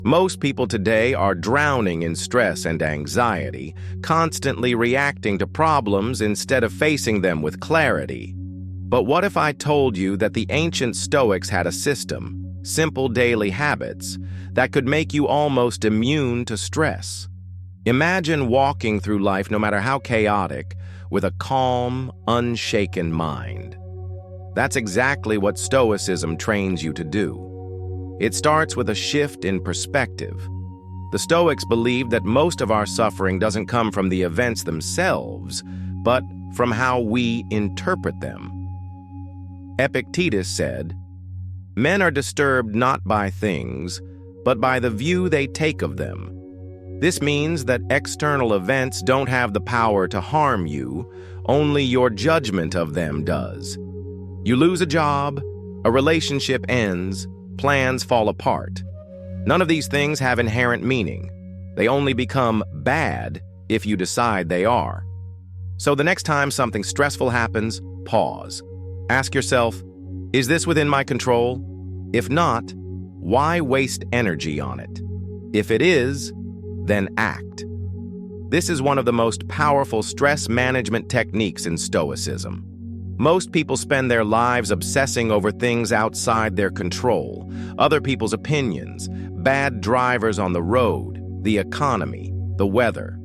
Most people today are drowning in stress and anxiety, constantly reacting to problems instead of facing them with clarity. But what if I told you that the ancient Stoics had a system, simple daily habits, that could make you almost immune to stress? Imagine walking through life, no matter how chaotic, with a calm, unshaken mind. That's exactly what Stoicism trains you to do. It starts with a shift in perspective. The Stoics believed that most of our suffering doesn't come from the events themselves, but from how we interpret them. Epictetus said, "Men are disturbed not by things, but by the view they take of them." This means that external events don't have the power to harm you, only your judgment of them does. You lose a job, a relationship ends, plans fall apart. None of these things have inherent meaning. They only become bad if you decide they are. So the next time something stressful happens, pause. Ask yourself, is this within my control? If not, why waste energy on it? If it is, then act. This is one of the most powerful stress management techniques in Stoicism. Most people spend their lives obsessing over things outside their control, other people's opinions, bad drivers on the road, the economy, the weather.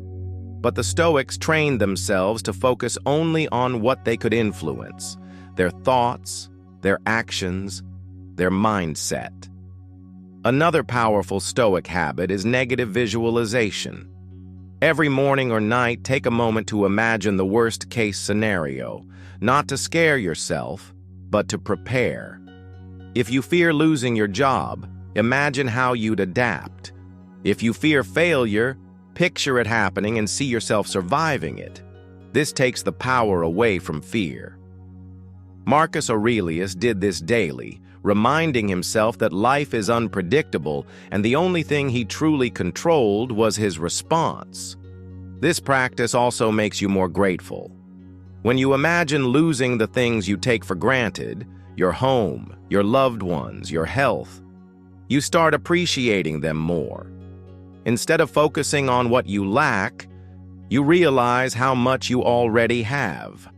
But the Stoics trained themselves to focus only on what they could influence: their thoughts, their actions, their mindset. Another powerful Stoic habit is negative visualization. Every morning or night, take a moment to imagine the worst-case scenario, not to scare yourself, but to prepare. If you fear losing your job, imagine how you'd adapt. If you fear failure, picture it happening and see yourself surviving it. This takes the power away from fear. Marcus Aurelius did this daily, reminding himself that life is unpredictable and the only thing he truly controlled was his response. This practice also makes you more grateful. When you imagine losing the things you take for granted, your home, your loved ones, your health, you start appreciating them more. Instead of focusing on what you lack, you realize how much you already have.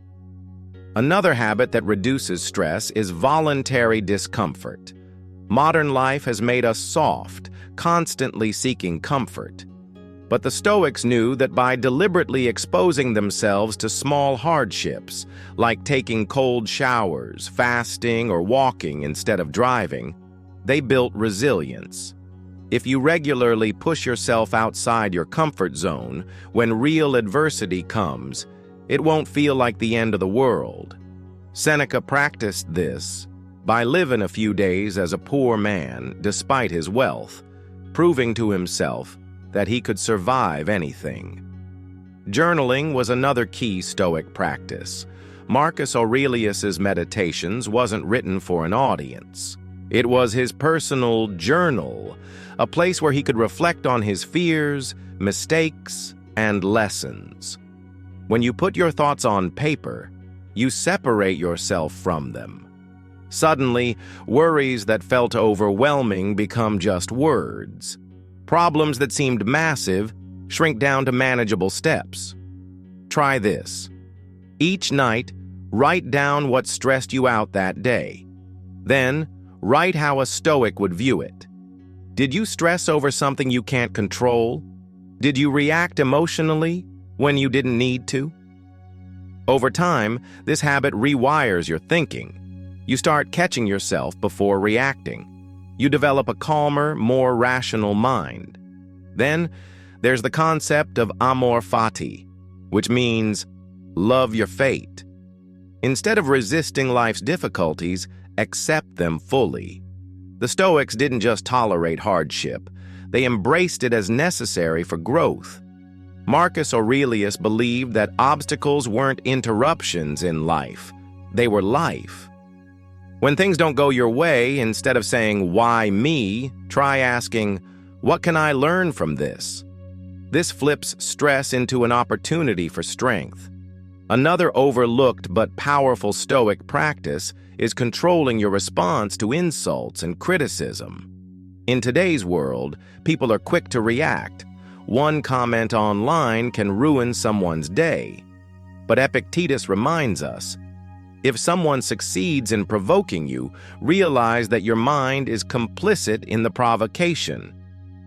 Another habit that reduces stress is voluntary discomfort. Modern life has made us soft, constantly seeking comfort. But the Stoics knew that by deliberately exposing themselves to small hardships, like taking cold showers, fasting, or walking instead of driving, they built resilience. If you regularly push yourself outside your comfort zone, when real adversity comes, it won't feel like the end of the world. Seneca practiced this by living a few days as a poor man despite his wealth, proving to himself that he could survive anything. Journaling was another key Stoic practice. Marcus Aurelius's Meditations wasn't written for an audience. It was his personal journal, a place where he could reflect on his fears, mistakes, and lessons. When you put your thoughts on paper, you separate yourself from them. Suddenly, worries that felt overwhelming become just words. Problems that seemed massive shrink down to manageable steps. Try this. Each night, write down what stressed you out that day. Then, write how a Stoic would view it. Did you stress over something you can't control? Did you react emotionally when you didn't need to? Over time, this habit rewires your thinking. You start catching yourself before reacting. You develop a calmer, more rational mind. Then, there's the concept of amor fati, which means love your fate. Instead of resisting life's difficulties, accept them fully. The Stoics didn't just tolerate hardship, they embraced it as necessary for growth. Marcus Aurelius believed that obstacles weren't interruptions in life, they were life. When things don't go your way, instead of saying, "Why me?" try asking, "What can I learn from this?" This flips stress into an opportunity for strength. Another overlooked but powerful Stoic practice is controlling your response to insults and criticism. In today's world, people are quick to react. One comment online can ruin someone's day. But Epictetus reminds us, if someone succeeds in provoking you, realize that your mind is complicit in the provocation.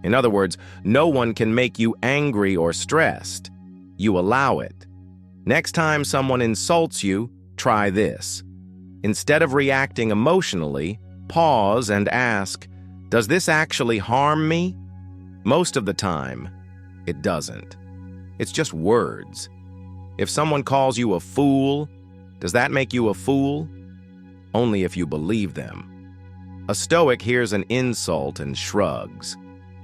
In other words, no one can make you angry or stressed. You allow it. Next time someone insults you, try this. Instead of reacting emotionally, pause and ask, does this actually harm me? Most of the time, it doesn't. It's just words. If someone calls you a fool, does that make you a fool? Only if you believe them. A Stoic hears an insult and shrugs.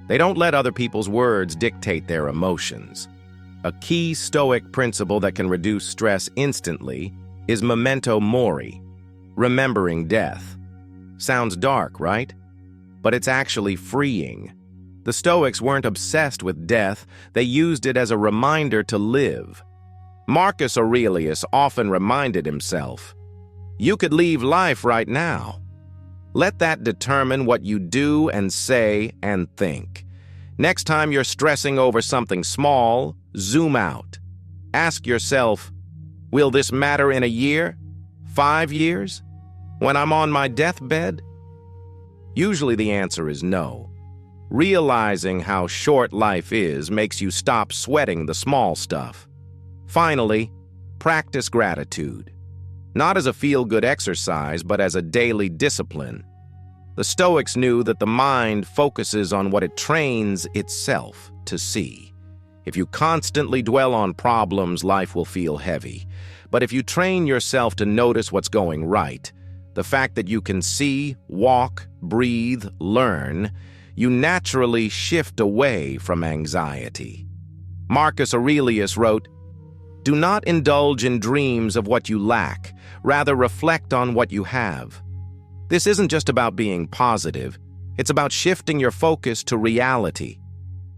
They don't let other people's words dictate their emotions. A key Stoic principle that can reduce stress instantly is memento mori, remembering death. Sounds dark, right? But it's actually freeing. The Stoics weren't obsessed with death, they used it as a reminder to live. Marcus Aurelius often reminded himself, you could leave life right now. Let that determine what you do and say and think. Next time you're stressing over something small, zoom out. Ask yourself, will this matter in a year? 5 years? When I'm on my deathbed? Usually the answer is no. Realizing how short life is makes you stop sweating the small stuff. Finally, practice gratitude. Not as a feel-good exercise, but as a daily discipline. The Stoics knew that the mind focuses on what it trains itself to see. If you constantly dwell on problems, life will feel heavy. But if you train yourself to notice what's going right, the fact that you can see, walk, breathe, learn, you naturally shift away from anxiety. Marcus Aurelius wrote, do not indulge in dreams of what you lack, rather reflect on what you have. This isn't just about being positive, it's about shifting your focus to reality.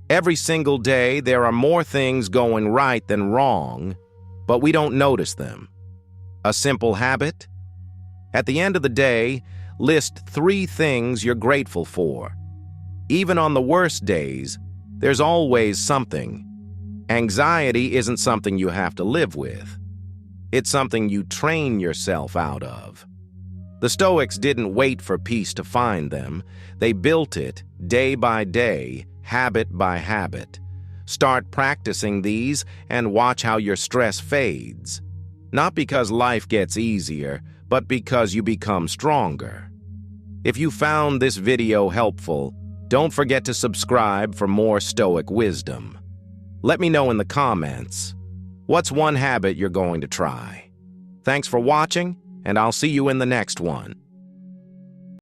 Every single day, there are more things going right than wrong, but we don't notice them. A simple habit? At the end of the day, list 3 things you're grateful for. Even on the worst days, there's always something. Anxiety isn't something you have to live with. It's something you train yourself out of. The Stoics didn't wait for peace to find them. They built it day by day, habit by habit. Start practicing these and watch how your stress fades. Not because life gets easier, but because you become stronger. If you found this video helpful, don't forget to subscribe for more Stoic wisdom. Let me know in the comments, what's one habit you're going to try? Thanks for watching, and I'll see you in the next one.